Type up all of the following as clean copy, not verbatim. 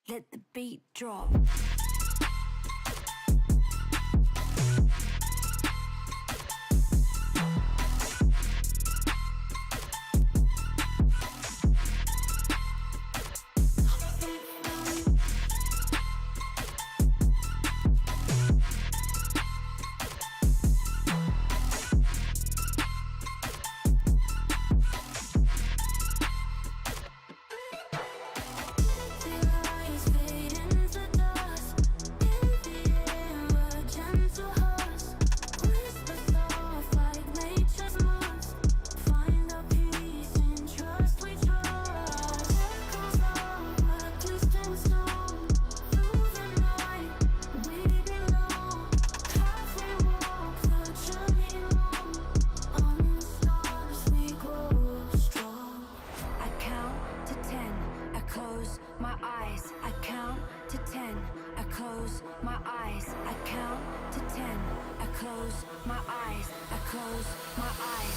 Let the beat drop.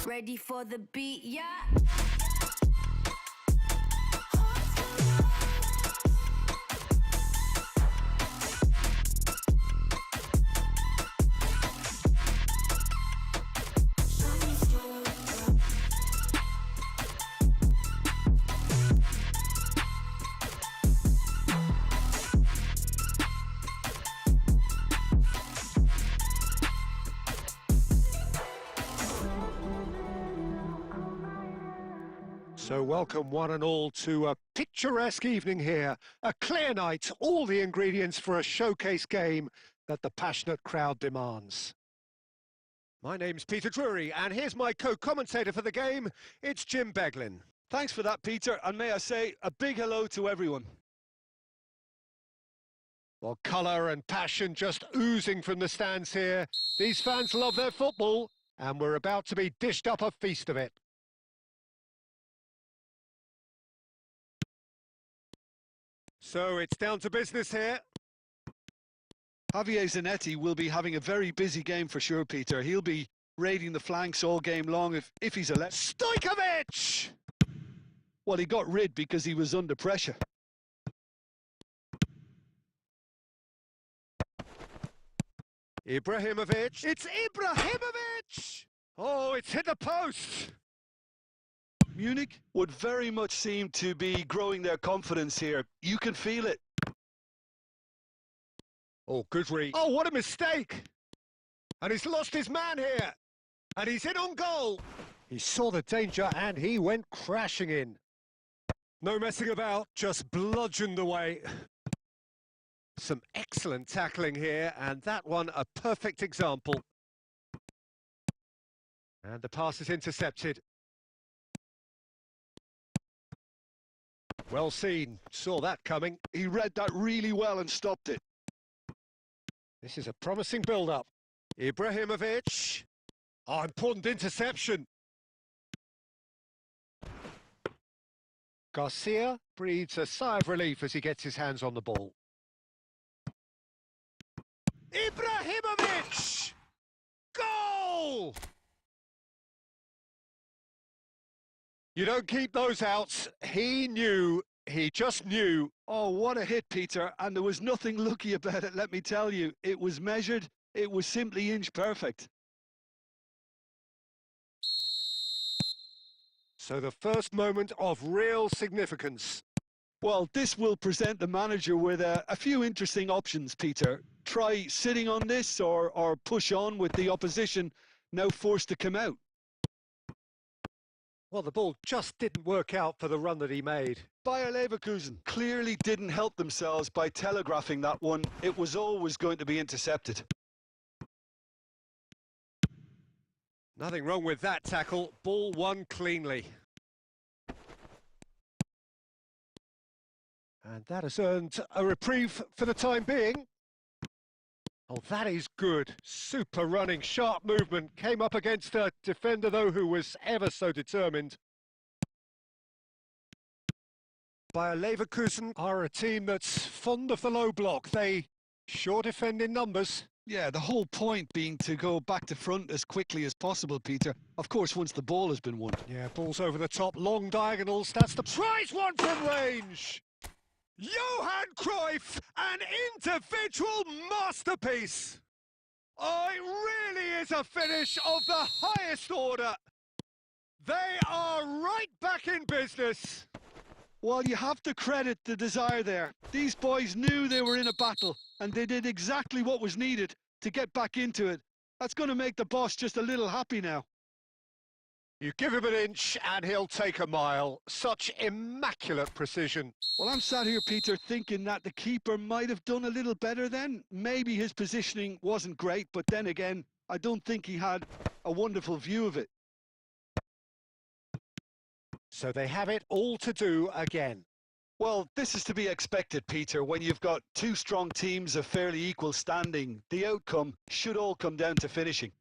Ready for the beat, yeah. So welcome one and all to a picturesque evening here. A clear night, all the ingredients for a showcase game that the passionate crowd demands. My name's Peter Drury, and here's my co-commentator for the game. It's Jim Beglin. Thanks for that, Peter, and may I say a big hello to everyone. Well, colour and passion just oozing from the stands here. These fans love their football, and we're about to be dished up a feast of it. So it's down to business here. Javier Zanetti will be having a very busy game for sure, Peter. He'll be raiding the flanks all game long if he's elected. Stojkovic! Well, he got rid because he was under pressure. Ibrahimovic. It's Ibrahimovic! Oh, it's hit the post! Munich would very much seem to be growing their confidence here. You can feel it. Oh, good read. Oh, what a mistake! And he's lost his man here. And he's in on goal. He saw the danger and he went crashing in. No messing about, just bludgeoned away. Some excellent tackling here, and that one a perfect example. And the pass is intercepted. Well seen, saw that coming. He read that really well and stopped it. This is a promising build-up. Ibrahimovic. Oh, important interception. Garcia breathes a sigh of relief as he gets his hands on the ball. Ibrahimovic! Goal! You don't keep those outs. He just knew. Oh, what a hit, Peter. And there was nothing lucky about it, let me tell you. It was measured. It was simply inch perfect. So the first moment of real significance. Well, this will present the manager with a few interesting options, Peter. Try sitting on this or push on with the opposition now forced to come out. Well, the ball just didn't work out for the run that he made. Bayer Leverkusen clearly didn't help themselves by telegraphing that one. It was always going to be intercepted. Nothing wrong with that tackle. Ball won cleanly. And that has earned a reprieve for the time being. Oh, that is good. Super running, sharp movement. Came up against a defender, though, who was ever so determined. Bayer Leverkusen are a team that's fond of the low block. They sure defend in numbers. Yeah, the whole point being to go back to front as quickly as possible, Peter. Of course, once the ball has been won. Yeah, ball's over the top, long diagonals. That's the... Tries one from range! Johan Cruyff, an individual masterpiece. Oh, it really is a finish of the highest order. They are right back in business. Well, you have to credit the desire there. These boys knew they were in a battle, and they did exactly what was needed to get back into it. That's going to make the boss just a little happy now. You give him an inch and he'll take a mile. Such immaculate precision. Well, I'm sat here, Peter, thinking that the keeper might have done a little better then. Maybe his positioning wasn't great, but then again, I don't think he had a wonderful view of it. So they have it all to do again. Well, this is to be expected, Peter. When you've got two strong teams of fairly equal standing, the outcome should all come down to finishing.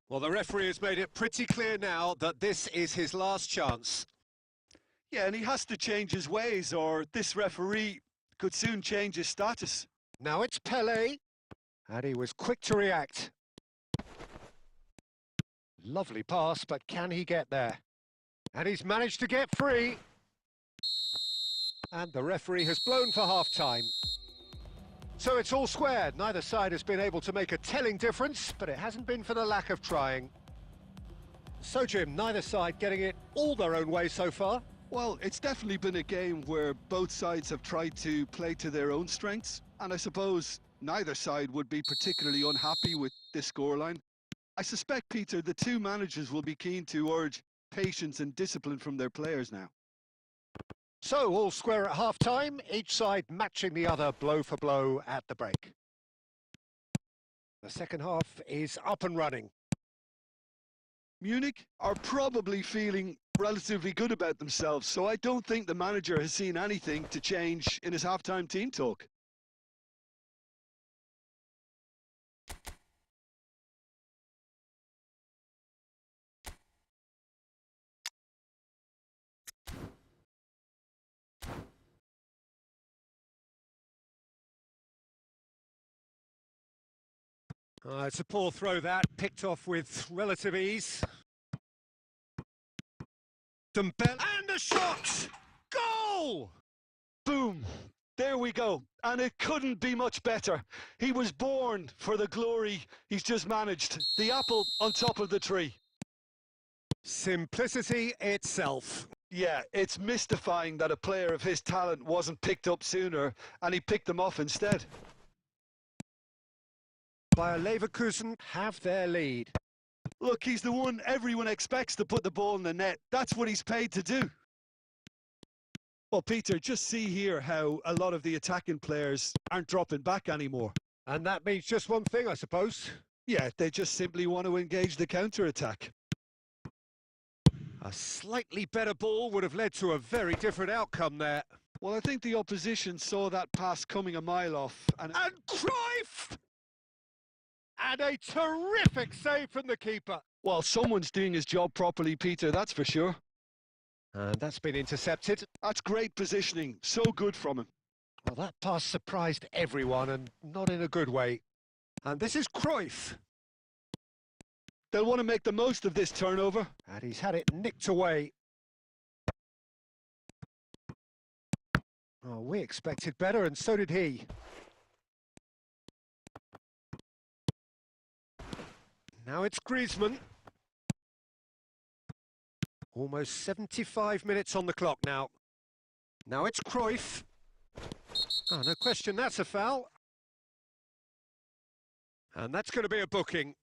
Well, the referee has made it pretty clear now that this is his last chance. Yeah, and he has to change his ways, or this referee could soon change his status. Now it's Pelé, and he was quick to react. Lovely pass, but can he get there? And he's managed to get free. And the referee has blown for half-time. So it's all squared. Neither side has been able to make a telling difference, but it hasn't been for the lack of trying. So, Jim, neither side getting it all their own way so far? Well, it's definitely been a game where both sides have tried to play to their own strengths, and I suppose neither side would be particularly unhappy with this scoreline. I suspect, Peter, the two managers will be keen to urge patience and discipline from their players now. So, all square at half-time, each side matching the other blow for blow at the break. The second half is up and running. Munich are probably feeling relatively good about themselves, so I don't think the manager has seen anything to change in his half-time team talk. It's a poor throw that, picked off with relative ease. Dembele, and a shot! Goal! Boom! There we go. And it couldn't be much better. He was born for the glory he's just managed. The apple on top of the tree. Simplicity itself. Yeah, it's mystifying that a player of his talent wasn't picked up sooner, and he picked them off instead. Bayer Leverkusen have their lead. Look, he's the one everyone expects to put the ball in the net. That's what he's paid to do. Well, Peter, just see here how a lot of the attacking players aren't dropping back anymore. And that means just one thing, I suppose. Yeah, they just simply want to engage the counter-attack. A slightly better ball would have led to a very different outcome there. Well, I think the opposition saw that pass coming a mile off. And Cruyff! And a terrific save from the keeper. Well, someone's doing his job properly, Peter, that's for sure. And that's been intercepted. That's great positioning. So good from him. Well, that pass surprised everyone, and not in a good way. And this is Cruyff. They'll want to make the most of this turnover. And he's had it nicked away. Oh, we expected better, and so did he. Now it's Griezmann. Almost 75 minutes on the clock now. Now it's Cruyff. Oh, no question, that's a foul. And that's going to be a booking.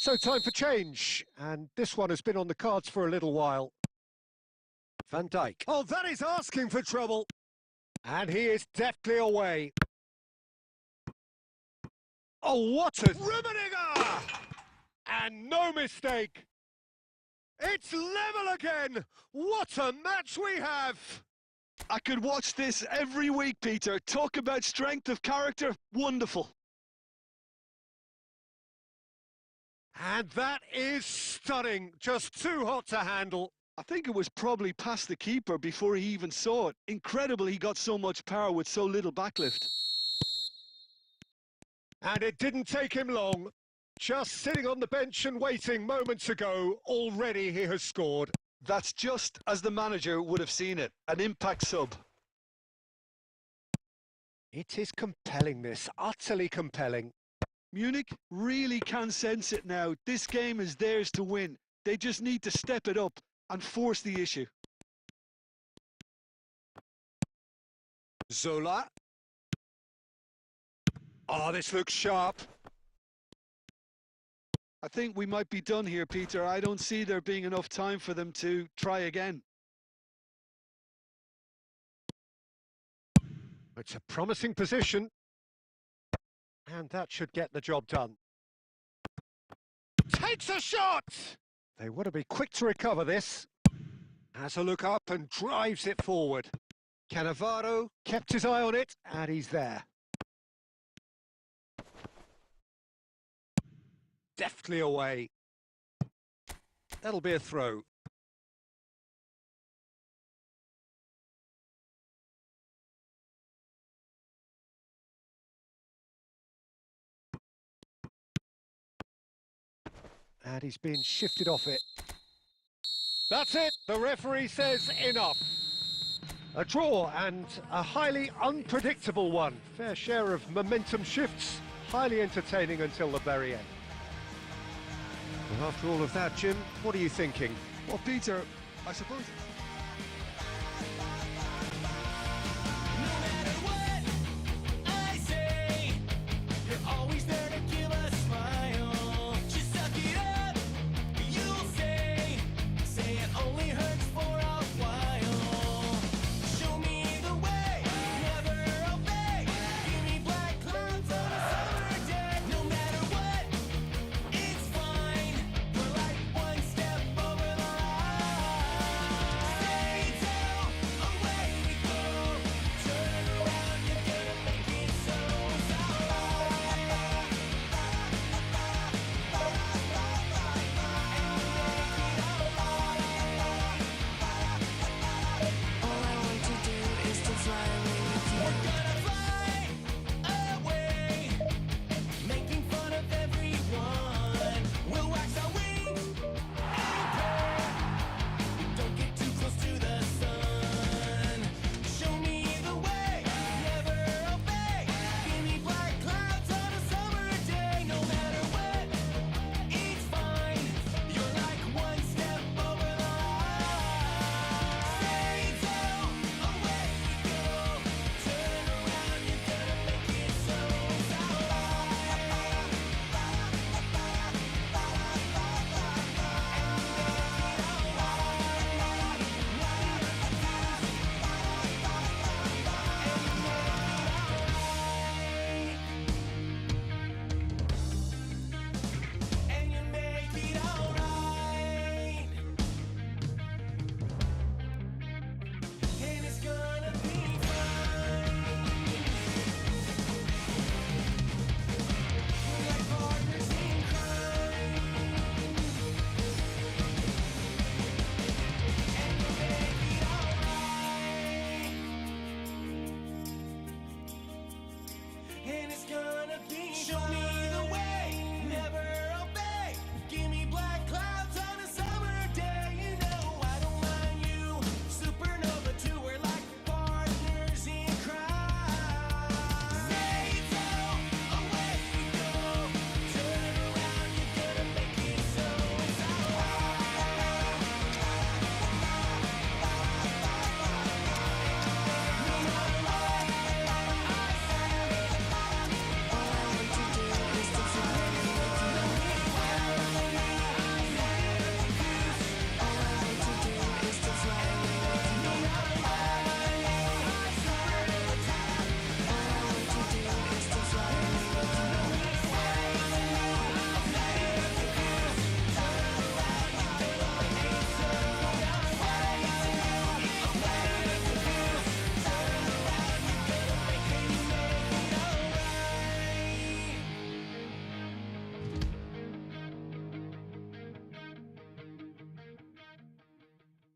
So time for change, and this one has been on the cards for a little while. Van Dijk. Oh, that is asking for trouble. And he is deftly away. Oh, what a... Rummenigge! And no mistake. It's level again. What a match we have. I could watch this every week, Peter. Talk about strength of character. Wonderful. And that is stunning. Just too hot to handle. I think it was probably past the keeper before he even saw it. Incredible he got so much power with so little backlift. And it didn't take him long. Just sitting on the bench and waiting moments ago, already he has scored. That's just as the manager would have seen it. An impact sub. It is compelling, this. Utterly compelling. Munich really can sense it now. This game is theirs to win. They just need to step it up and force the issue. Zola. Oh, this looks sharp. I think we might be done here, Peter. I don't see there being enough time for them to try again. It's a promising position. And that should get the job done. Takes a shot! They want to be quick to recover this. Has a look up and drives it forward. Cannavaro kept his eye on it, and he's there. Deftly away. That'll be a throw. And he's been shifted off it. That's it. The referee says enough. A draw and a highly unpredictable one. Fair share of momentum shifts, highly entertaining until the very end. Well, after all of that, Jim, what are you thinking? Well, Peter, I suppose...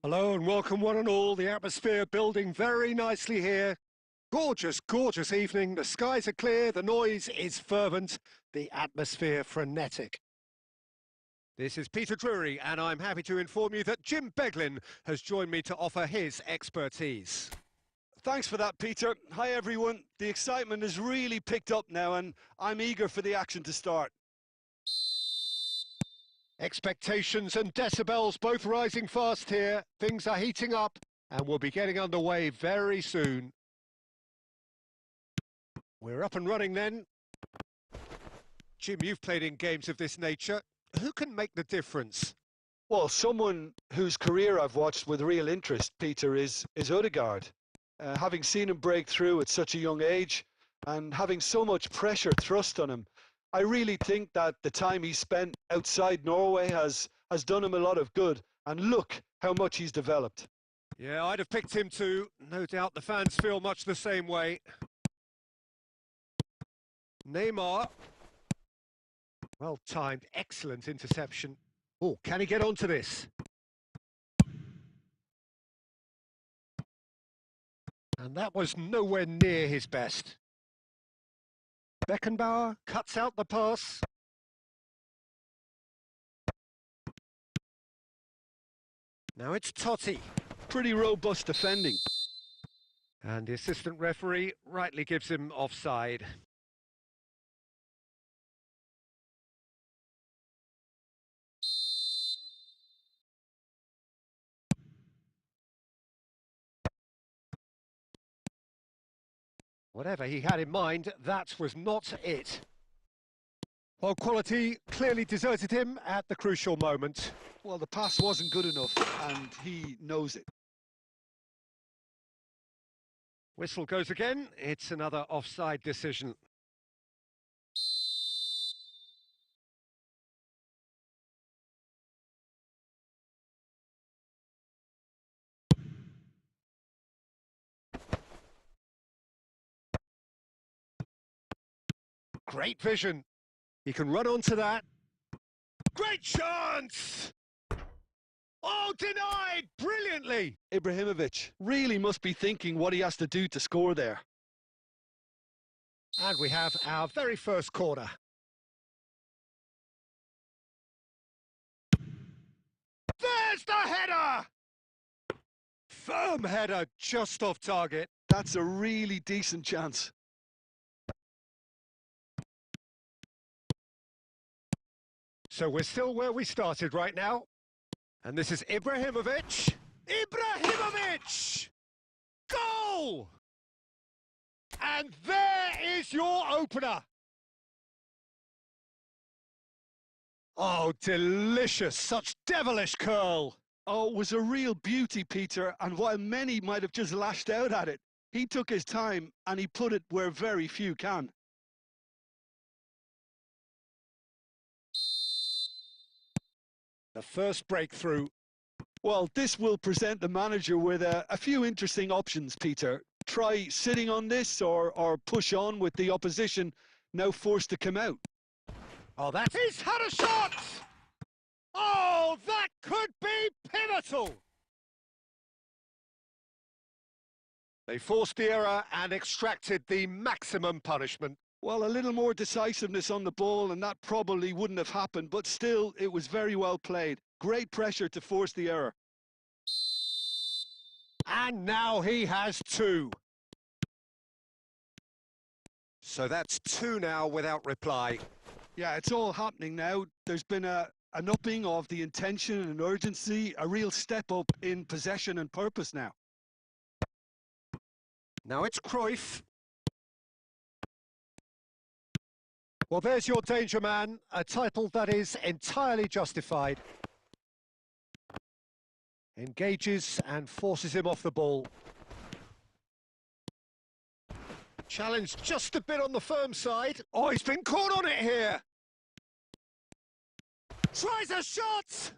Hello and welcome one and all. The atmosphere building very nicely here. Gorgeous, gorgeous evening. The skies are clear, the noise is fervent, the atmosphere frenetic. This is Peter Drury and I'm happy to inform you that Jim Beglin has joined me to offer his expertise. Thanks for that, Peter. Hi, everyone. The excitement has really picked up now and I'm eager for the action to start. Expectations and decibels both rising fast here. Things are heating up and we'll be getting underway very soon. We're up and running then. Jim, you've played in games of this nature. Who can make the difference? Well, someone whose career I've watched with real interest, Peter, is Odegaard. Having seen him break through at such a young age and having so much pressure thrust on him, I really think that the time he spent outside Norway has done him a lot of good. And look how much he's developed. Yeah, I'd have picked him too. No doubt the fans feel much the same way. Neymar. Well timed, excellent interception. Oh, can he get onto this? And that was nowhere near his best. Beckenbauer cuts out the pass. Now it's Totti. Pretty robust defending. And the assistant referee rightly gives him offside. Whatever he had in mind, that was not it. Well, quality clearly deserted him at the crucial moment. Well, the pass wasn't good enough, and he knows it. Whistle goes again. It's another offside decision. Great vision. He can run onto that. Great chance! Oh, denied brilliantly! Ibrahimovic really must be thinking what he has to do to score there. And we have our very first corner. There's the header! Firm header, just off target. That's a really decent chance. So we're still where we started right now. And this is Ibrahimovic. Ibrahimovic! Goal! And there is your opener. Oh, delicious. Such devilish curl. Oh, it was a real beauty, Peter, and while many might have just lashed out at it, he took his time and he put it where very few can. The first breakthrough. Well, this will present the manager with a few interesting options, Peter. Try sitting on this or push on with the opposition now forced to come out. Oh, that's... He's had a shot! Oh, that could be pivotal! They forced the error and extracted the maximum punishment. Well, a little more decisiveness on the ball and that probably wouldn't have happened, but still, it was very well played. Great pressure to force the error. And now he has two. So that's two now without reply. Yeah, it's all happening now. There's been an upping of the intention and urgency, a real step up in possession and purpose now. Now it's Cruyff. Well, there's your danger man, a title that is entirely justified. Engages and forces him off the ball. Challenge just a bit on the firm side. Oh, he's been caught on it here. Tries a shot!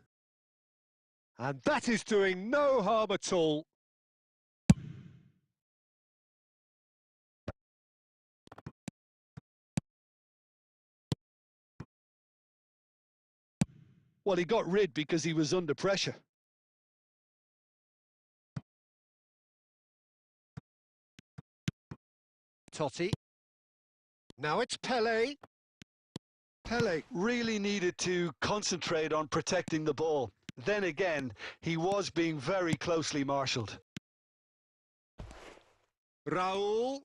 And that is doing no harm at all. Well, he got rid because he was under pressure. Totti. Now it's Pele. Pele really needed to concentrate on protecting the ball. Then again, he was being very closely marshalled. Raul.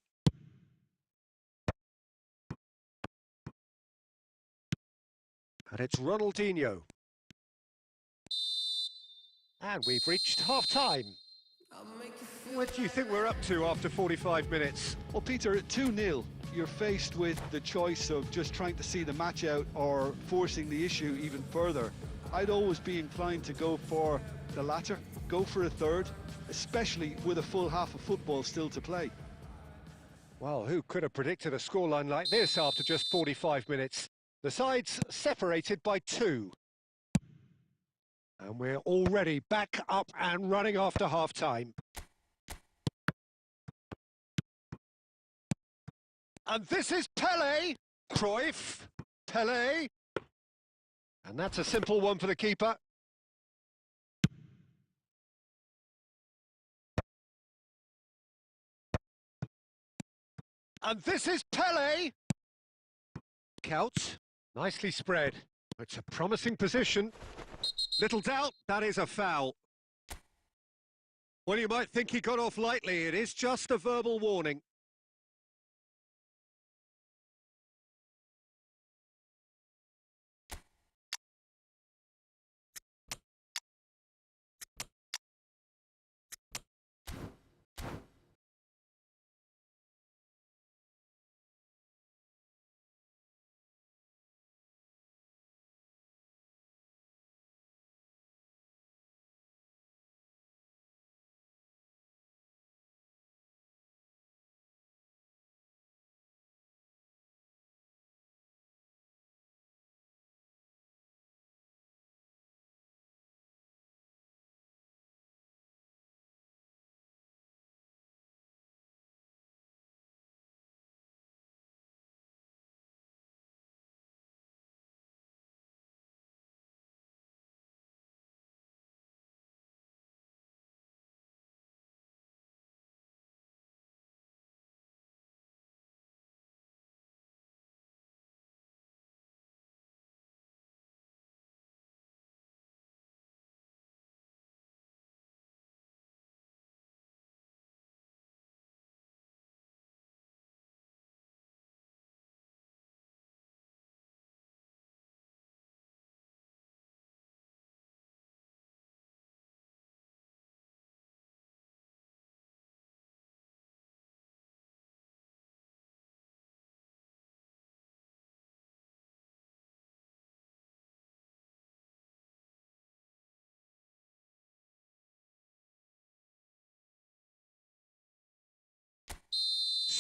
And it's Ronaldinho. And we've reached half-time. What do you think we're up to after 45 minutes? Well, Peter, at 2-0, you're faced with the choice of just trying to see the match out or forcing the issue even further. I'd always be inclined to go for the latter, go for a third, especially with a full half of football still to play. Well, who could have predicted a scoreline like this after just 45 minutes? The sides separated by 2. And we're already back up and running after half-time. And this is Pele. Cruyff. Pele. And that's a simple one for the keeper. And this is Pele. Couch. Nicely spread. It's a promising position. Little doubt, that is a foul. Well, you might think he got off lightly. It is just a verbal warning.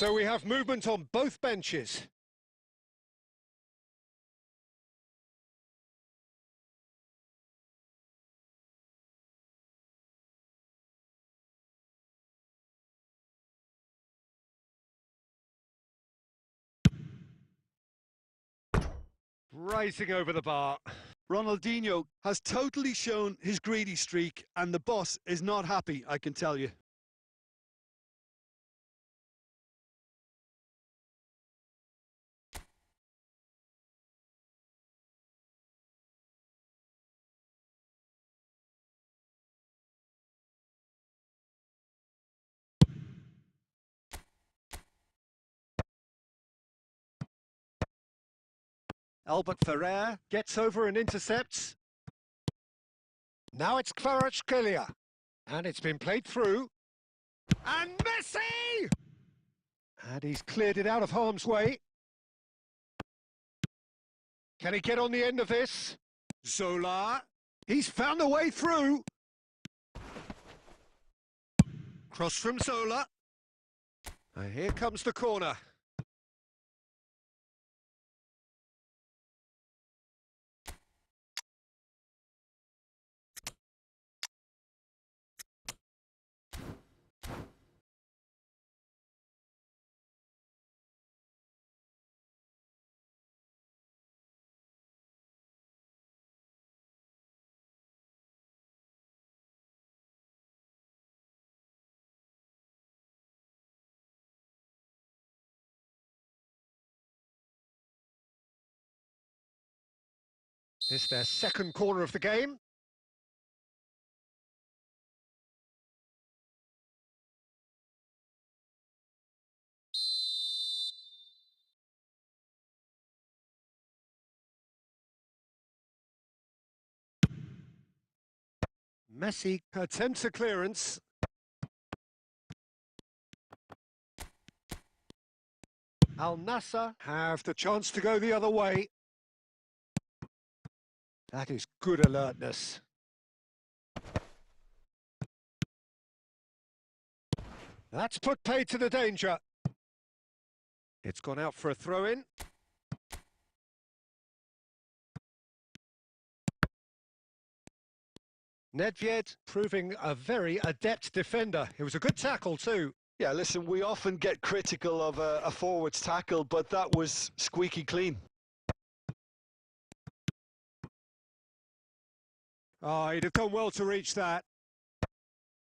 So we have movement on both benches. Rising over the bar. Ronaldinho has totally shown his greedy streak, and the boss is not happy, I can tell you. Albert Ferrer gets over and intercepts. Now it's Kvaratskhelia. And it's been played through. And Messi! And he's cleared it out of harm's way. Can he get on the end of this? Zola. He's found a way through. Cross from Zola. And here comes the corner. It's their second corner of the game. Messi attempts a clearance. Al Nassr have the chance to go the other way. That is good alertness. That's put paid to the danger. It's gone out for a throw-in. Nedved proving a very adept defender. It was a good tackle too. Yeah, listen, we often get critical of a forward's tackle, but that was squeaky clean. Oh, he'd have done well to reach that.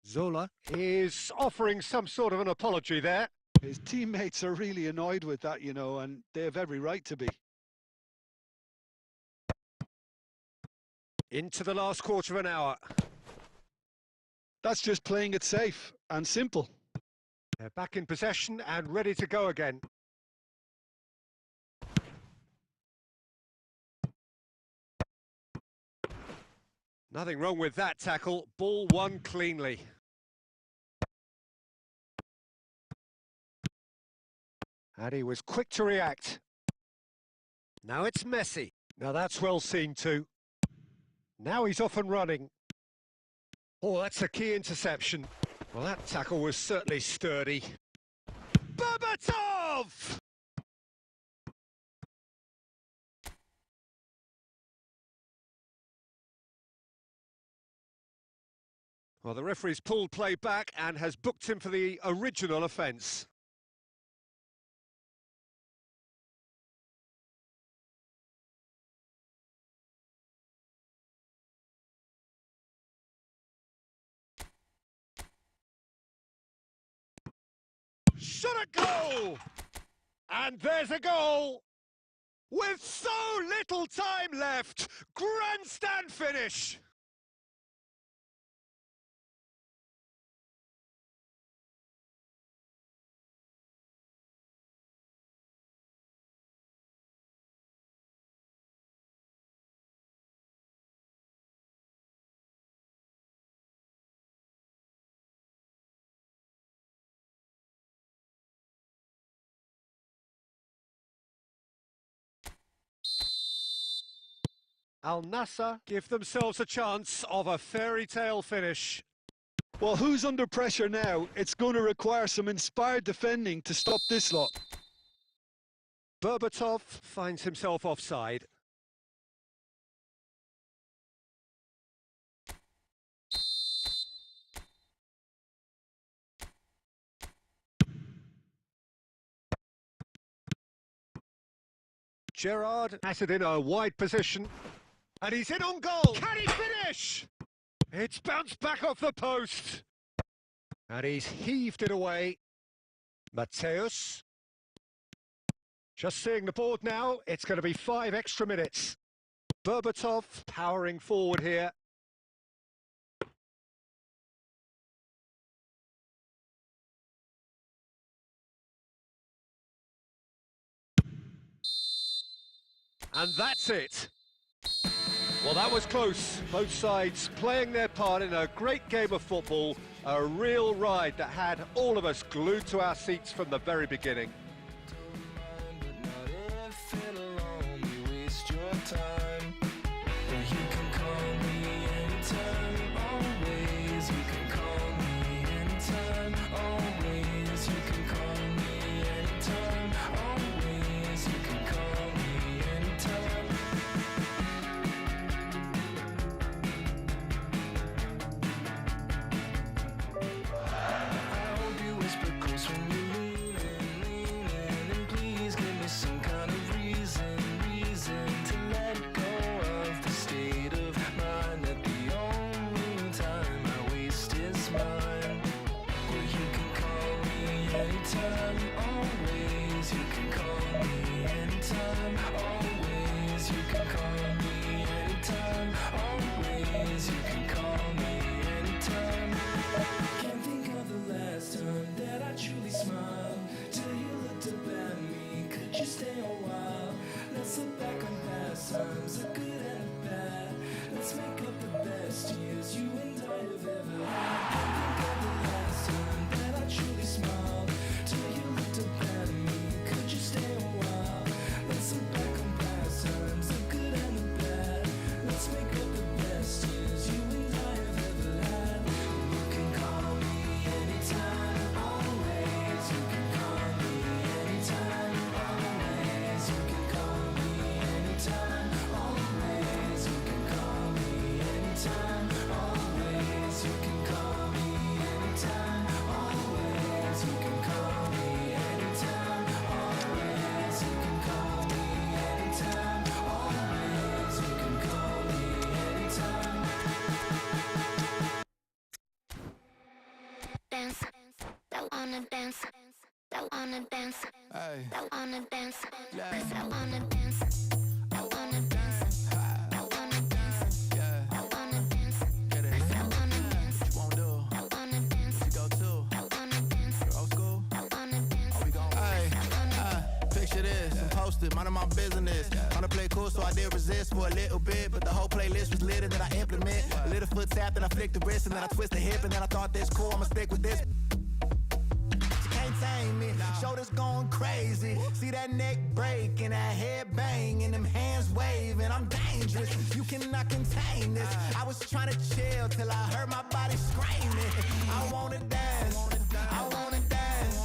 Zola is offering some sort of an apology there. His teammates are really annoyed with that, you know, and they have every right to be. Into the last quarter of an hour. That's just playing it safe and simple. They're back in possession and ready to go again. Nothing wrong with that tackle. Ball won cleanly. And he was quick to react. Now it's Messi. Now that's well seen too. Now he's off and running. Oh, that's a key interception. Well, that tackle was certainly sturdy. Berbatov! Well, the referee's pulled play back and has booked him for the original offence. Shot a goal! And there's a goal! With so little time left! Grandstand finish! Al Nassr give themselves a chance of a fairy tale finish. Well, who's under pressure now? It's going to require some inspired defending to stop this lot. Berbatov finds himself offside. Gerrard has it in a wide position. And he's in on goal. Can he finish? It's bounced back off the post. And he's heaved it away. Mateus. Just seeing the board now, it's going to be 5 extra minutes. Berbatov powering forward here. And that's it. Well, that was close. Both sides playing their part in a great game of football. A real ride that had all of us glued to our seats from the very beginning. Dance, that wanna dance, that wanna dance, that wanna dance, that wanna dance, that wanna dance, that wanna dance, that wanna dance, that wanna dance, that wanna dance, that wanna dance, that to this. I'm posted, minding my business. Wanna play cool, so I did resist for a little bit. But the whole playlist was lit and then I implement. A little foot tap, then I flick the wrist, and then I twist the hip, and then I thought this cool, I'ma stick with this. She can't tame me, shoulders going crazy. See that neck break and that head bang and them hands waving. I'm dangerous, you cannot contain this. I was trying to chill till I heard my body screaming. I wanna dance, I wanna dance,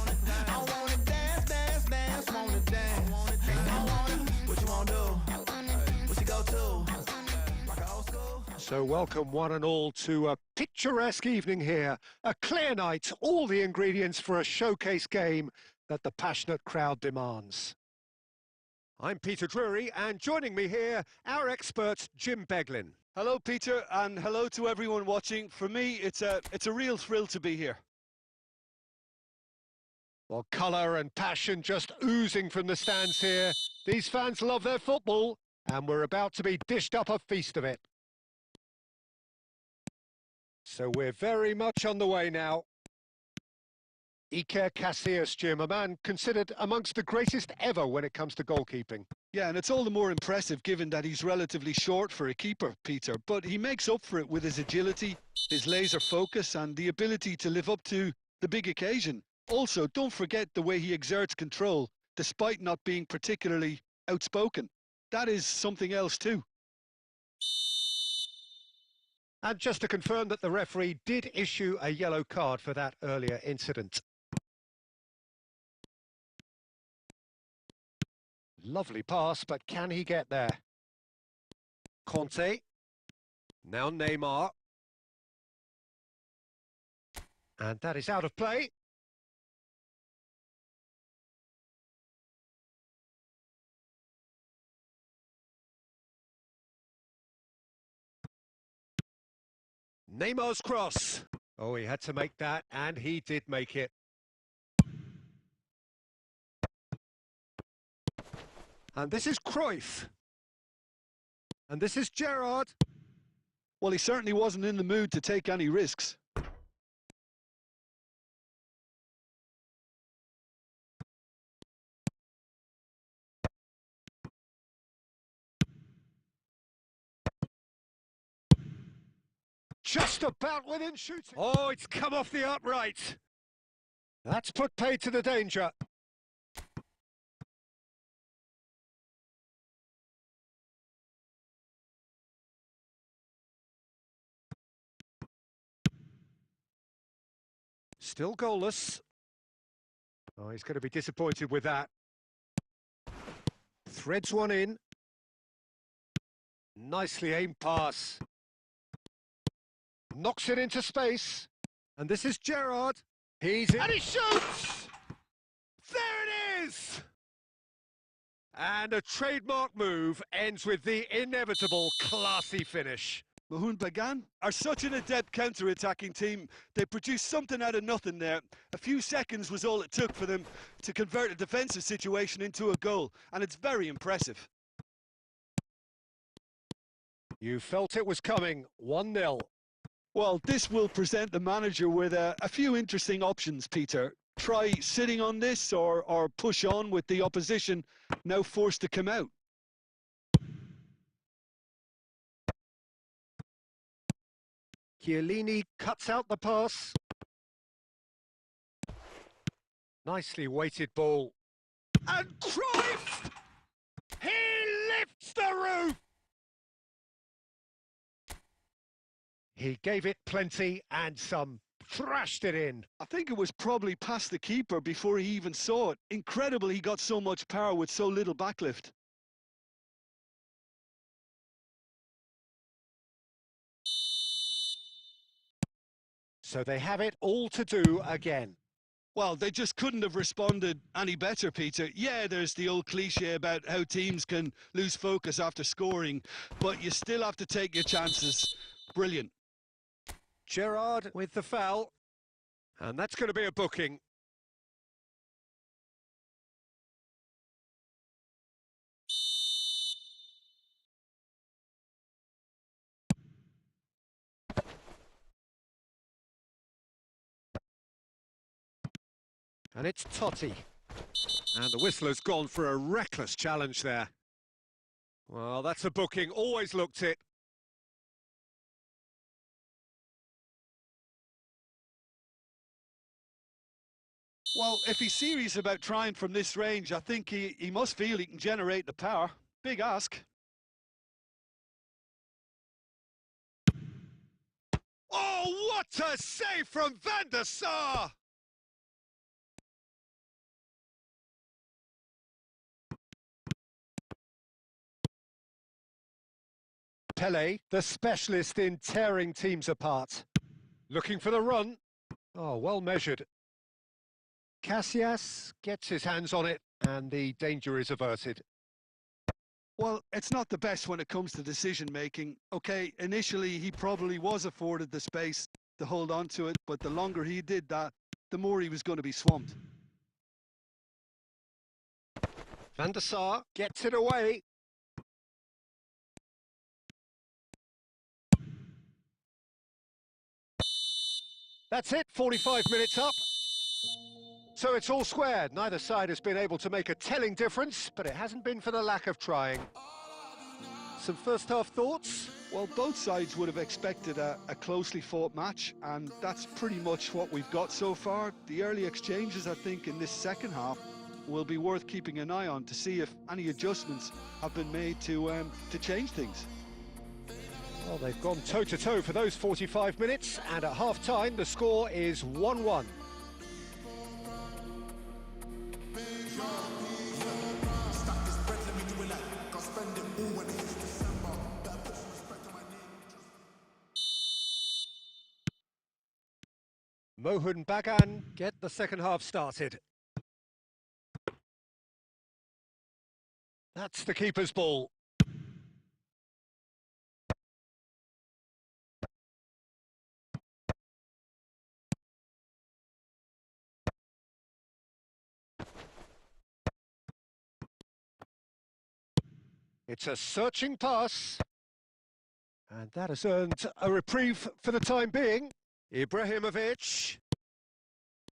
I wanna dance, dance, dance, wanna dance. I wanna, what you wanna do? What you go to? Rock a old school? So welcome one and all to a picturesque evening here. A clear night, all the ingredients for a showcase game that the passionate crowd demands. I'm Peter Drury, and joining me here, our expert Jim Beglin. Hello, Peter, and hello to everyone watching. For me, it's a real thrill to be here. Well, colour and passion just oozing from the stands here. These fans love their football, and we're about to be dished up a feast of it. So we're very much on the way now. Iker Casillas, Jim, a man considered amongst the greatest ever when it comes to goalkeeping. Yeah, and it's all the more impressive given that he's relatively short for a keeper, Peter. But he makes up for it with his agility, his laser focus, and the ability to live up to the big occasion. Also, don't forget the way he exerts control, despite not being particularly outspoken. That is something else too. And just to confirm that the referee did issue a yellow card for that earlier incident. Lovely pass, but can he get there? Conte. Now Neymar. And that is out of play. Neymar's cross. Oh, he had to make that, and he did make it. And this is Cruyff. And this is Gerrard. Well, he certainly wasn't in the mood to take any risks. Just about within shooting. Oh, it's come off the upright. That's put paid to the danger. Still goalless. Oh, he's going to be disappointed with that. Threads one in. Nicely aimed pass. Knocks it into space. And this is Gerrard. He's in. And he shoots! There it is! And a trademark move ends with the inevitable classy finish. Mahmoud Bagan are such an adept counter-attacking team. They produced something out of nothing there. A few seconds was all it took for them to convert a defensive situation into a goal, and it's very impressive. You felt it was coming. 1-0. Well, this will present the manager with a few interesting options, Peter. Try sitting on this or push on with the opposition now forced to come out. Chiellini cuts out the pass. Nicely weighted ball. And Cruyff! He lifts the roof! He gave it plenty and some. Thrashed it in. I think it was probably past the keeper before he even saw it. Incredible he got so much power with so little backlift. So they have it all to do again. Well, they just couldn't have responded any better, Peter. Yeah, there's the old cliche about how teams can lose focus after scoring, but you still have to take your chances. Brilliant. Gerrard with the foul. And that's going to be a booking. And it's Totti. And the whistler's gone for a reckless challenge there. Well, that's a booking, always looked it. Well, if he's serious about trying from this range, I think he must feel he can generate the power. Big ask. Oh, what a save from Van der Sar! Pele, the specialist in tearing teams apart. Looking for the run. Oh, well measured. Casillas gets his hands on it, and the danger is averted. Well, it's not the best when it comes to decision-making. Okay, initially he probably was afforded the space to hold on to it, but the longer he did that, the more he was going to be swamped. Van der Sar gets it away. That's it, 45 minutes up. So it's all squared. Neither side has been able to make a telling difference, but it hasn't been for the lack of trying. Some first-half thoughts? Well, both sides would have expected a closely fought match, and that's pretty much what we've got so far. The early exchanges, I think, in this second half will be worth keeping an eye on to see if any adjustments have been made to change things. Well, they've gone toe-to-toe for those 45 minutes, and at half-time the score is 1-1. Mohun Bagan get the second half started. That's the keeper's ball. It's a searching pass. And that has earned a reprieve for the time being. Ibrahimovic.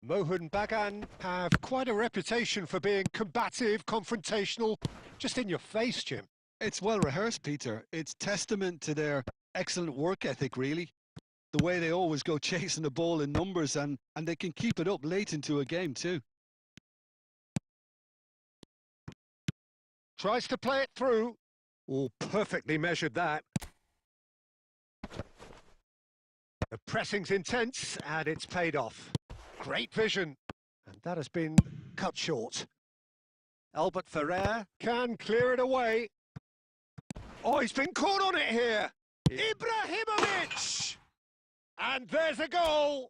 Mohun Bagan have quite a reputation for being combative, confrontational, just in your face, Jim. It's well rehearsed, Peter. It's testament to their excellent work ethic, really. The way they always go chasing the ball in numbers, and they can keep it up late into a game too. Tries to play it through. Oh, perfectly measured that. The pressing's intense, and it's paid off. Great vision, and that has been cut short. Albert Ferrer can clear it away. Oh, he's been caught on it here. Ibrahimovic! And there's a goal.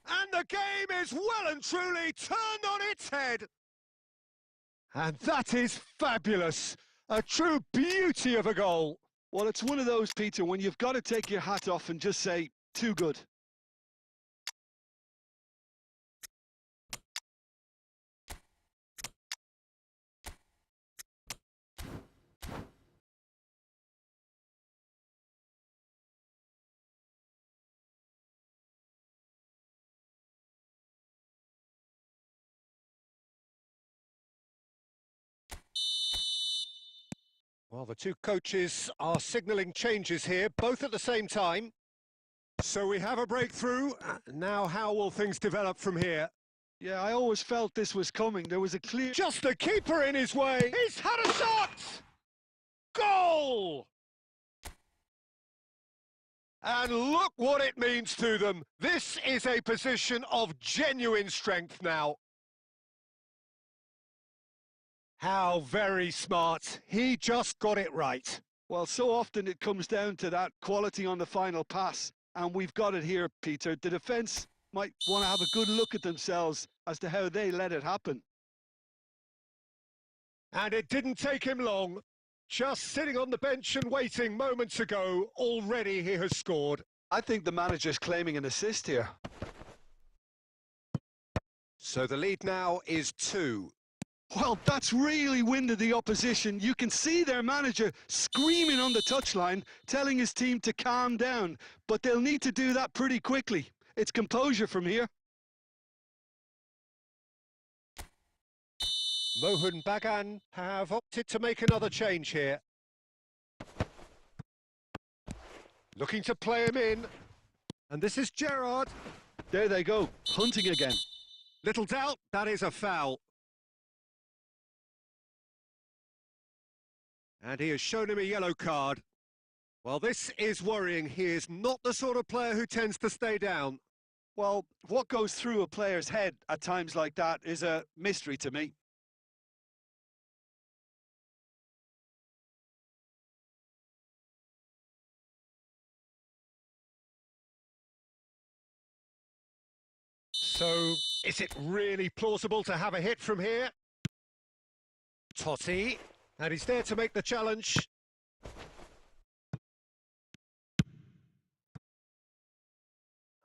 And the game is well and truly turned on its head. And that is fabulous. A true beauty of a goal. Well, it's one of those, Peter, when you've got to take your hat off and just say, too good. Well, the two coaches are signalling changes here, both at the same time. So we have a breakthrough. Now how will things develop from here? Yeah, I always felt this was coming. There was a clear... Just the keeper in his way. He's had a shot! Goal! And look what it means to them. This is a position of genuine strength now. How very smart. He just got it right. Well, so often it comes down to that quality on the final pass, and we've got it here, Peter. The defence might want to have a good look at themselves as to how they let it happen. And it didn't take him long. Just sitting on the bench and waiting moments ago, already he has scored. I think the manager's claiming an assist here. So the lead now is 2. Well, that's really winded the opposition. You can see their manager screaming on the touchline, telling his team to calm down. But they'll need to do that pretty quickly. It's composure from here. Mohun Bagan have opted to make another change here. Looking to play him in. And this is Gerrard. There they go, hunting again. Little doubt, that is a foul. And he has shown him a yellow card. Well, this is worrying. He is not the sort of player who tends to stay down. Well, what goes through a player's head at times like that is a mystery to me. So, is it really plausible to have a hit from here? Totti, and he's there to make the challenge.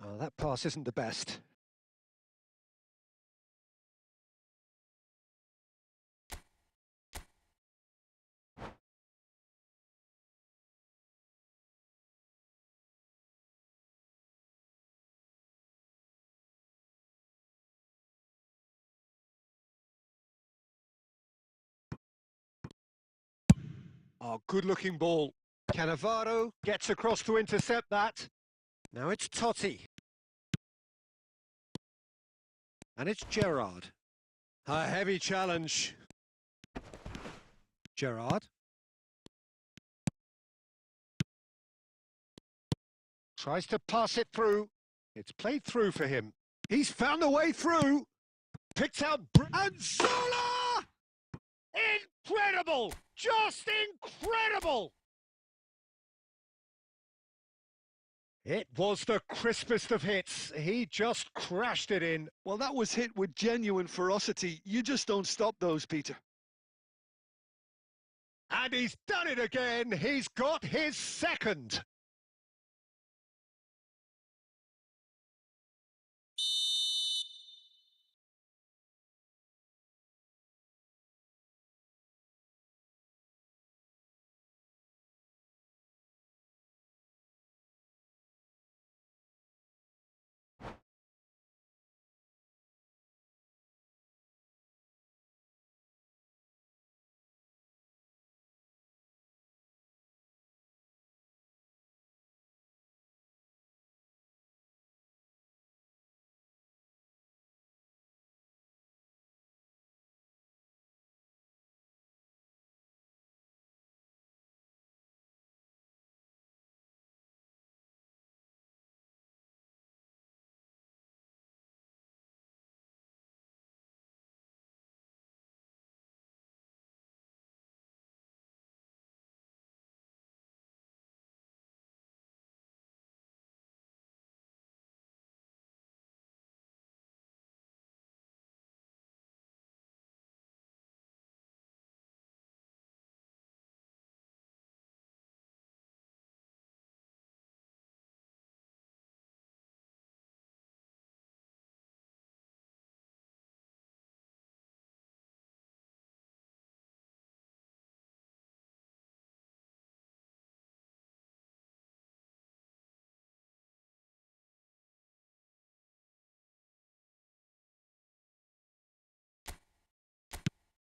Oh, that pass isn't the best. Oh, good-looking ball. Cannavaro gets across to intercept that. Now it's Totti. And it's Gerrard. A heavy challenge. Gerrard. Tries to pass it through. It's played through for him. He's found a way through. Picked out... And Zola! Incredible! Just incredible! It was the crispest of hits. He just crashed it in. Well, that was hit with genuine ferocity. You just don't stop those, Peter. And he's done it again. He's got his second.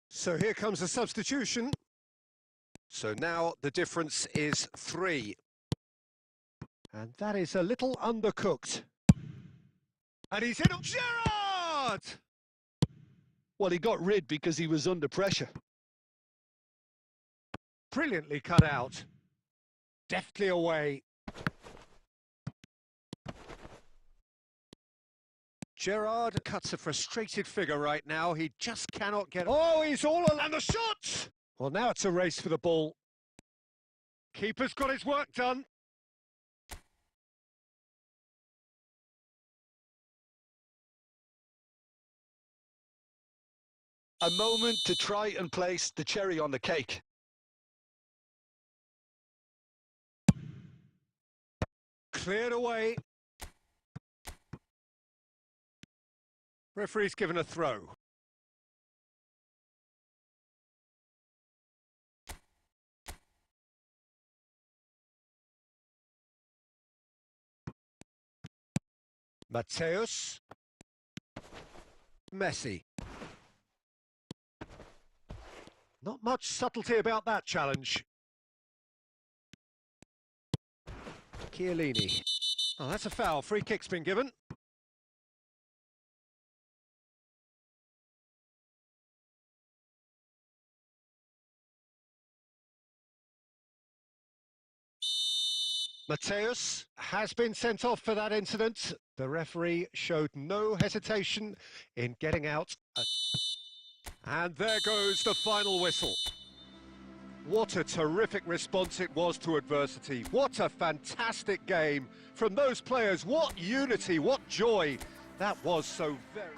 So here comes a substitution. So now the difference is 3. And that is a little undercooked. And he's hit on Gerrard! Well, he got rid because he was under pressure. Brilliantly cut out. Deftly away. Gerrard cuts a frustrated figure right now. He just cannot get... Oh, he's all alone. And the shot! Well, now it's a race for the ball. Keeper's got his work done. A moment to try and place the cherry on the cake. Cleared away. Referee's given a throw. Mateus. Messi. Not much subtlety about that challenge. Chiellini. Oh, that's a foul. Free kick's been given. Mateus has been sent off for that incident. The referee showed no hesitation in getting out. And there goes the final whistle. What a terrific response it was to adversity. What a fantastic game from those players. What unity, what joy. That was so very...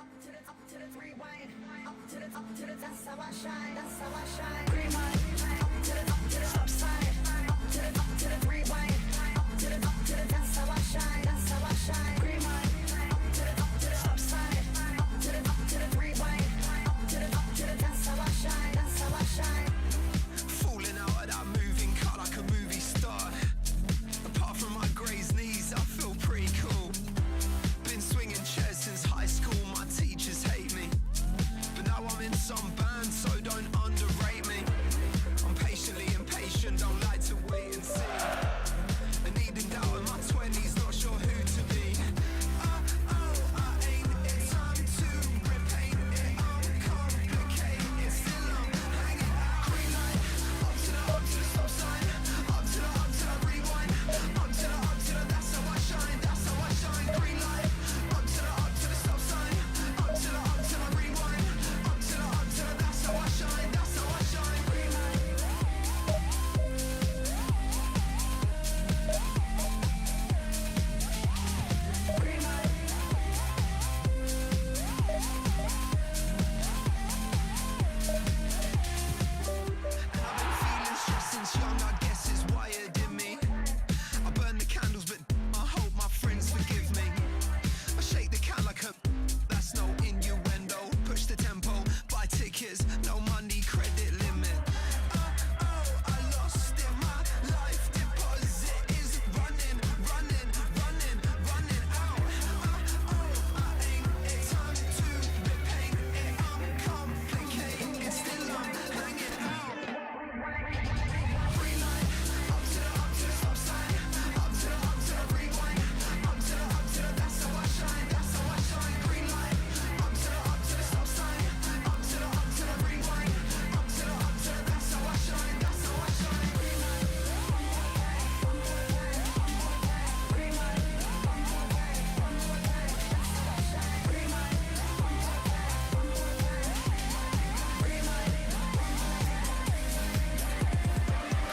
Some bands, so don't underrate me. I'm patiently impatient, don't like to wait and see. And needing doubt in my 20s, not sure who to be. I ain't in time to repaint it. I'm complicated, still I'm hanging out. Green light, up to the stop sign, up to the rewind, up to the that's how I shine, that's how I shine. Green light, up to the stop sign, up to the rewind. That's how I shine, that's how I shine. Green light. Green light. And I've been feeling stressed since young, I guess it's wired in me. I burn the candles, but I hope my friends forgive me. I shake the can like a... That's no innuendo. Push the tempo, buy tickets, no money, credit limit. I lost in my life. Deposit is running out. I ain't in time to repaint it. I'm complicated, still I'm hanging out. Green light, up to the stop sign, up to the rewind, up to the that's how I shine, that's how I shine. Green light, up to the stop sign, up to the rewind, up to the that's how I shine, that's how I shine. Green light. Green light. Green light.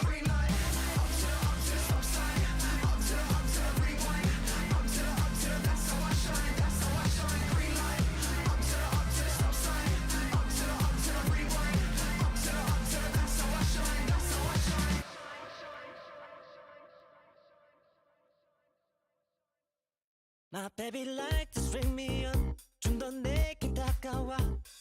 Green light. Green light. Up to the stop sign, up to the rewind, up to the that's how I shine, that's how I shine. Green light. Up to the stop sign, up to the rewind, up to the that's how I shine, that's how I shine. My baby like to string me up 좀 더 내게 다가와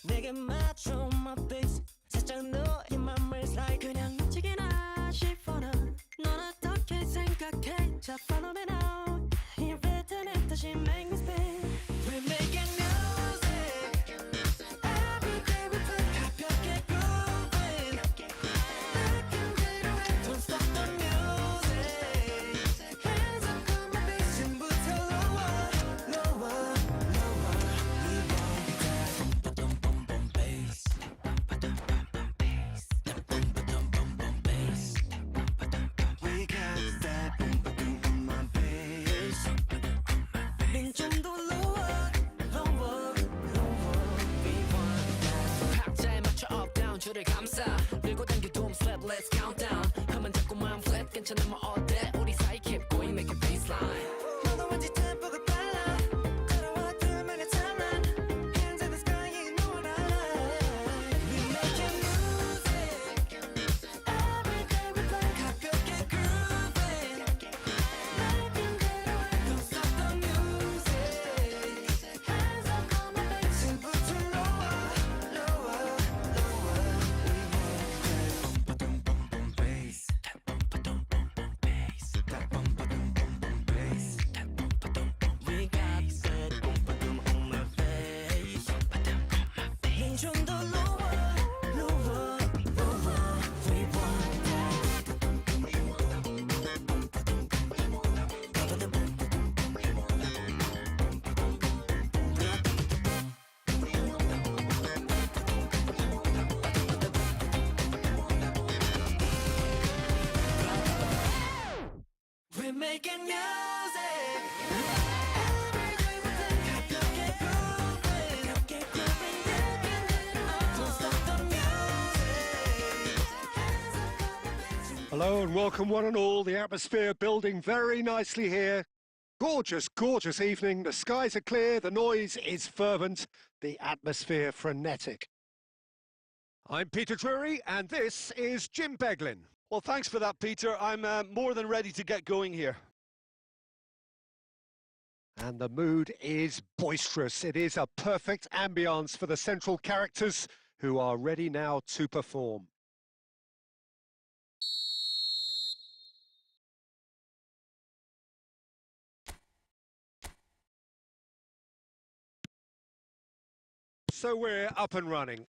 내게 맞춰 my face 살짝 너의 맘을 slide 그냥 놓치기나 싶어 넌 어떻게 생각해 자 follow me now 이 rhythm 다시 make me spin We're making music Every day we play 가볍게 grooving Don't stop the music Hands up on my bass 지금부터 lower lower lower We want that boom boom boom bass boom boom boom bass We got that boom boom boom my bass 좀 더 lower lower lower We want that 박자에 맞춰 up down 줄을 감싸 밀고 당겨 doom slap let's count down 하면 자꾸만 flat 괜찮아 뭐 어때 우리 사이 keep going make it baseline 너도 왠지 템포가 빨라 따라와 들만의 찬란 Hands in the sky you know what I like We making music Every day we play 가볍게 grooving Making great away Don't stop the music Hands up on my bass 지금부터 lower lower lower We want that boom boom boom bass that boom boom boom bass that boom boom boom bass making music. Every day we think, get grooving, get grooving, yeah. Don't stop the music. Hello and welcome one and all. The atmosphere building very nicely here. Gorgeous, gorgeous evening. The skies are clear, the noise is fervent, the atmosphere frenetic. I'm Peter Drury and this is Jim Beglin. Well, thanks for that, Peter. I'm more than ready to get going here. And the mood is boisterous. It is a perfect ambience for the central characters who are ready now to perform. So we're up and running.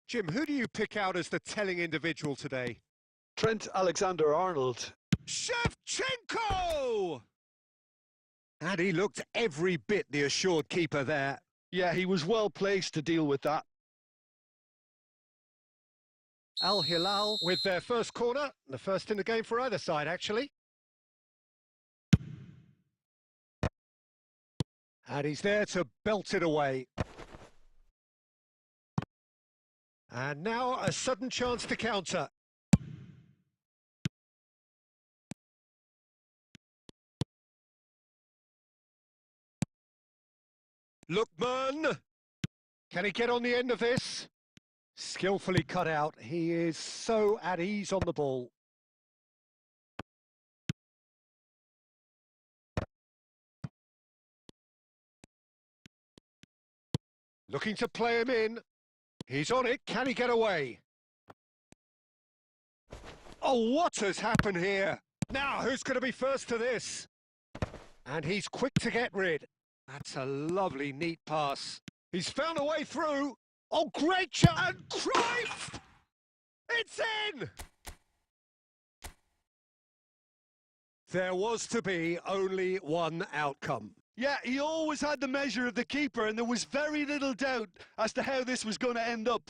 Jim, who do you pick out as the telling individual today? Trent Alexander-Arnold. Shevchenko! And he looked every bit the assured keeper there. Yeah, he was well placed to deal with that. Al Hilal with their first corner, the first in the game for either side, actually. And he's there to belt it away. And now a sudden chance to counter. Lookman! Can he get on the end of this? Skillfully cut out. He is so at ease on the ball. Looking to play him in. He's on it. Can he get away? Oh, what has happened here? Now, who's going to be first to this? And he's quick to get rid. That's a lovely, neat pass. He's found a way through. Oh, great shot! And Cruyff! It's in! There was to be only one outcome. Yeah, he always had the measure of the keeper, and there was very little doubt as to how this was going to end up.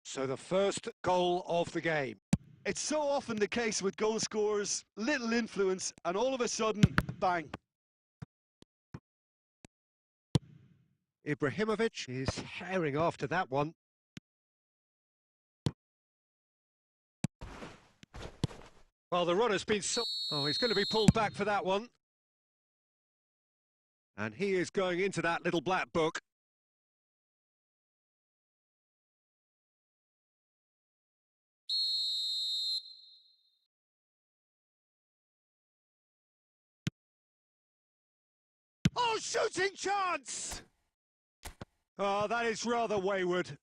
So the first goal of the game. It's so often the case with goal scorers, little influence, and all of a sudden, bang. Ibrahimovic is herring after that one. Well, the runner's been so... Oh, he's going to be pulled back for that one. And he is going into that little black book. Oh, shooting chance! Oh, that is rather wayward.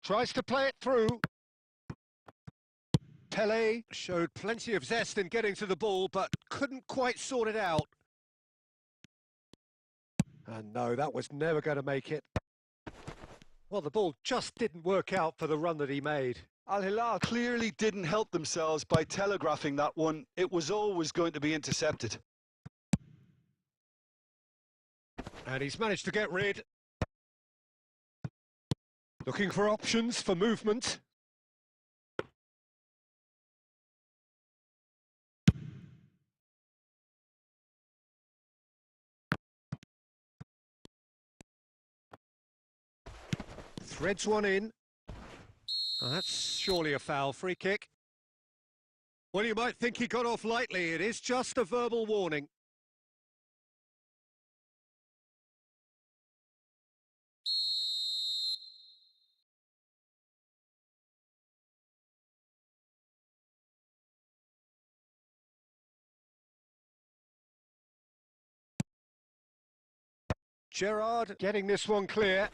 Tries to play it through. Pele showed plenty of zest in getting to the ball, but couldn't quite sort it out. And no, that was never going to make it. Well, the ball just didn't work out for the run that he made. Al Hilal clearly didn't help themselves by telegraphing that one. It was always going to be intercepted. And he's managed to get rid. Looking for options for movement. Threads one in. Oh, that's surely a foul. Free kick. Well, you might think he got off lightly. It is just a verbal warning. Gerrard getting this one clear.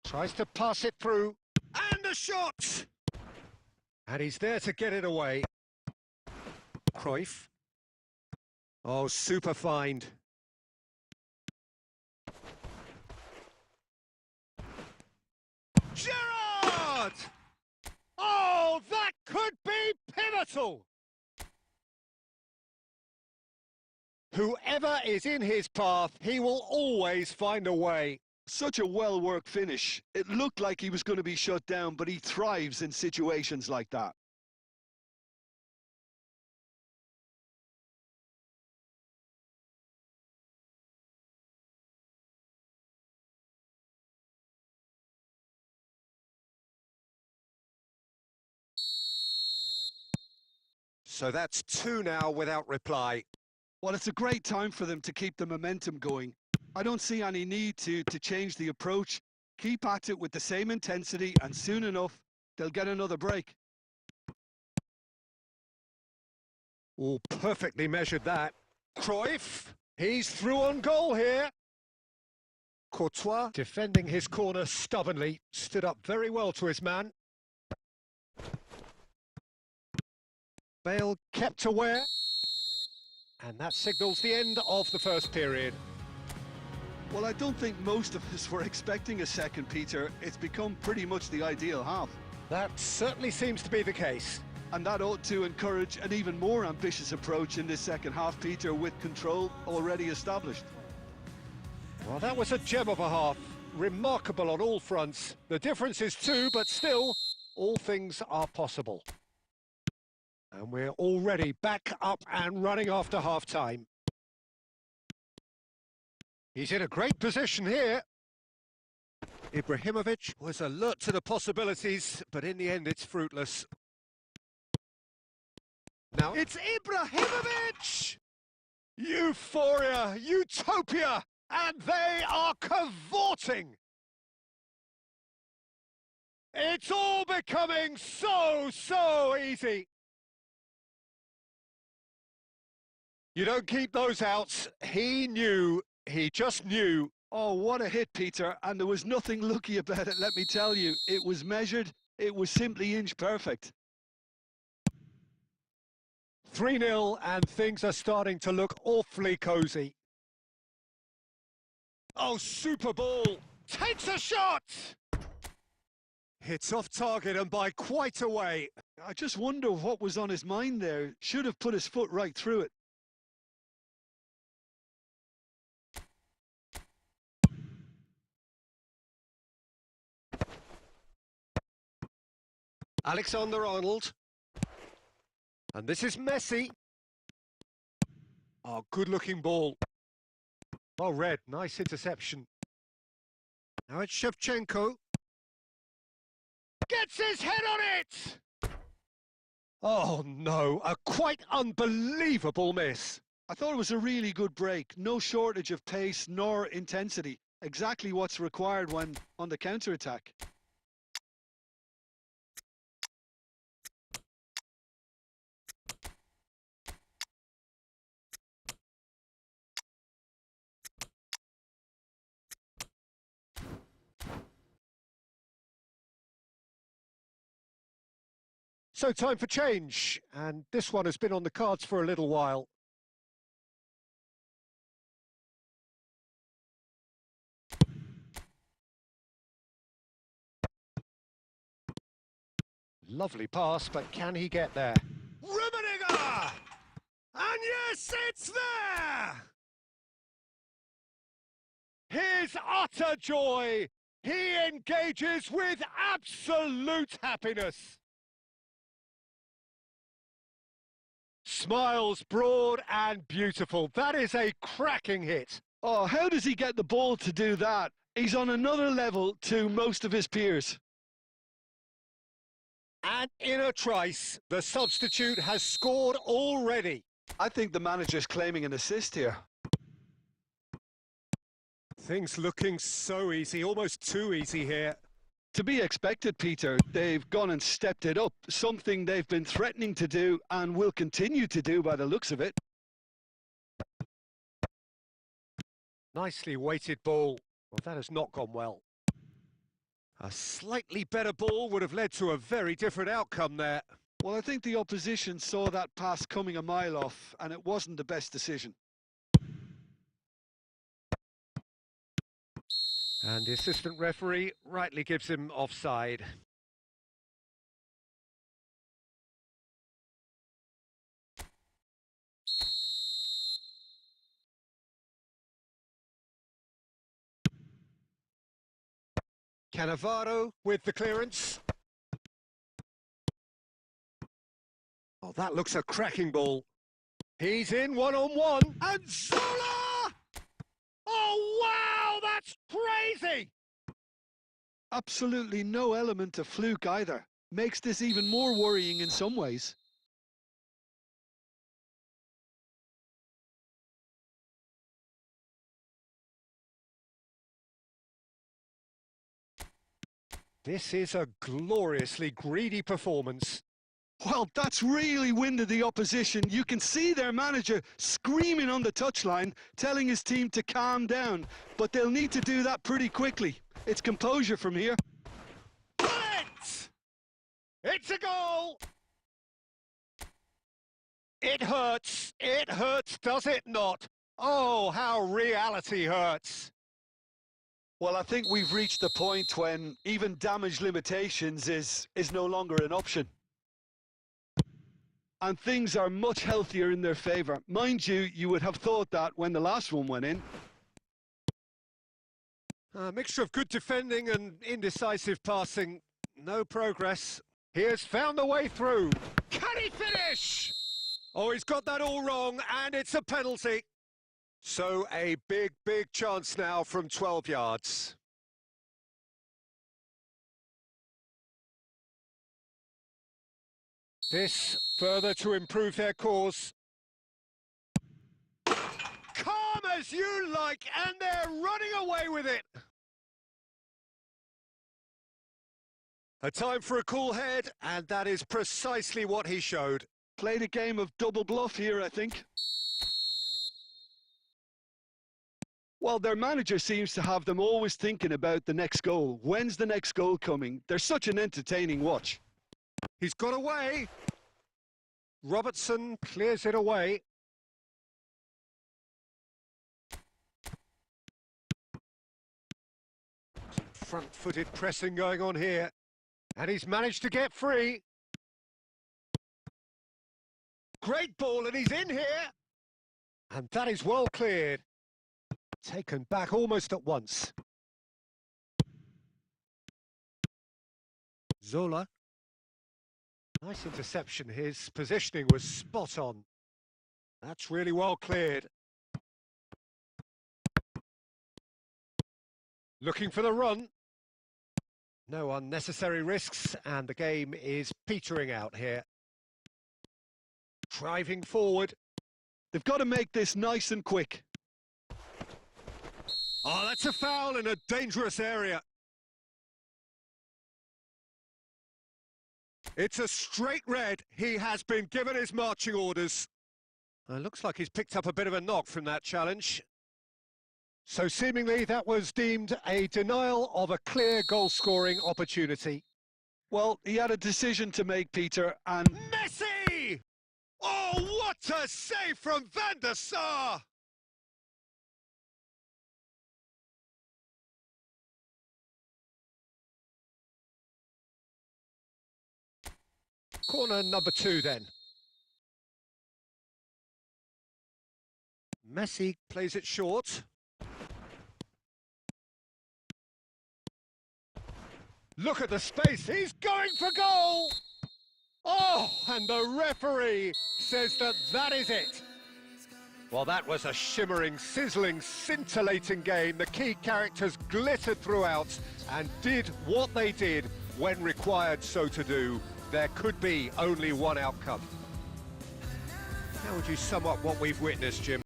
Tries to pass it through. And a shot! And he's there to get it away. Cruyff. Oh, super find. Gerrard! Oh, that could be pivotal! Whoever is in his path, he will always find a way. Such a well-worked finish. It looked like he was going to be shut down, but he thrives in situations like that. So that's two now without reply. Well, it's a great time for them to keep the momentum going. I don't see any need to change the approach. Keep at it with the same intensity, and soon enough, they'll get another break. Oh, perfectly measured that. Cruyff, he's through on goal here. Courtois, defending his corner stubbornly, stood up very well to his man. Bale kept aware. And that signals the end of the first period. Well, I don't think most of us were expecting a second, Peter. It's become pretty much the ideal half. That certainly seems to be the case. And that ought to encourage an even more ambitious approach in this second half, Peter, with control already established. Well, that was a gem of a half. Remarkable on all fronts. The difference is two, but still, all things are possible. And we're already back up and running after half-time. He's in a great position here. Ibrahimovic was alert to the possibilities, but in the end it's fruitless. Now it's Ibrahimovic! Euphoria, utopia, and they are cavorting! It's all becoming so easy! You don't keep those outs. He knew, he just knew. Oh, what a hit, Peter, and there was nothing lucky about it, let me tell you. It was measured, it was simply inch perfect. 3-0 and things are starting to look awfully cosy. Oh, super ball! Takes a shot! Hits off target and by quite a way. I just wonder what was on his mind there. Should have put his foot right through it. Alexander-Arnold. And this is Messi. Oh, good-looking ball. Well read, nice interception. Now it's Shevchenko. Gets his head on it! Oh no, a quite unbelievable miss. I thought it was a really good break. No shortage of pace nor intensity. Exactly what's required when on the counter-attack. So time for change, and this one has been on the cards for a little while. Lovely pass, but can he get there? Rummenigge! And yes, it's there! His utter joy! He engages with absolute happiness. Smiles broad and beautiful. That is a cracking hit. Oh, how does he get the ball to do that? He's on another level to most of his peers. And in a trice, the substitute has scored already. I think the manager's claiming an assist here. Things looking so easy, almost too easy here. To be expected, Peter. They've gone and stepped it up, something they've been threatening to do and will continue to do by the looks of it. Nicely weighted ball. Well, that has not gone well. A slightly better ball would have led to a very different outcome there. Well, I think the opposition saw that pass coming a mile off, and it wasn't the best decision. And the assistant referee rightly gives him offside. Cannavaro with the clearance. Oh, that looks a cracking ball. He's in one-on-one, and Zola! Oh, wow, that's crazy! Absolutely no element of fluke either. Makes this even more worrying in some ways. This is a gloriously greedy performance. Well, that's really winded the opposition. You can see their manager screaming on the touchline, telling his team to calm down. But they'll need to do that pretty quickly. It's composure from here. It's a goal! It hurts, does it not? Oh, how reality hurts. Well, I think we've reached the point when even damage limitations is no longer an option. And things are much healthier in their favour. Mind you, you would have thought that when the last one went in. A mixture of good defending and indecisive passing. No progress. He has found the way through. Can he finish? Oh, he's got that all wrong, and it's a penalty. So a big, big chance now from 12 yards. This further to improve their cause. Calm as you like, and they're running away with it. A time for a cool head, and that is precisely what he showed. Played a game of double bluff here, I think. Well, their manager seems to have them always thinking about the next goal. When's the next goal coming? They're such an entertaining watch. He's got away. Robertson clears it away. Some front-footed pressing going on here. And he's managed to get free. Great ball, and he's in here. And that is well cleared. Taken back almost at once. Zola. Nice interception. His positioning was spot on. That's really well cleared. Looking for the run. No unnecessary risks, and the game is petering out here. Driving forward. They've got to make this nice and quick. Oh, that's a foul in a dangerous area. It's a straight red. He has been given his marching orders. Looks like he's picked up a bit of a knock from that challenge. So seemingly that was deemed a denial of a clear goal-scoring opportunity. Well, he had a decision to make, Peter, and... Messi! Oh, what a save from Van der Sar! Corner number 2 then. Messi plays it short. Look at the space, he's going for goal! Oh, and the referee says that that is it. Well, that was a shimmering, sizzling, scintillating game. The key characters glittered throughout and did what they did when required so to do. There could be only one outcome. How would you sum up what we've witnessed, Jim?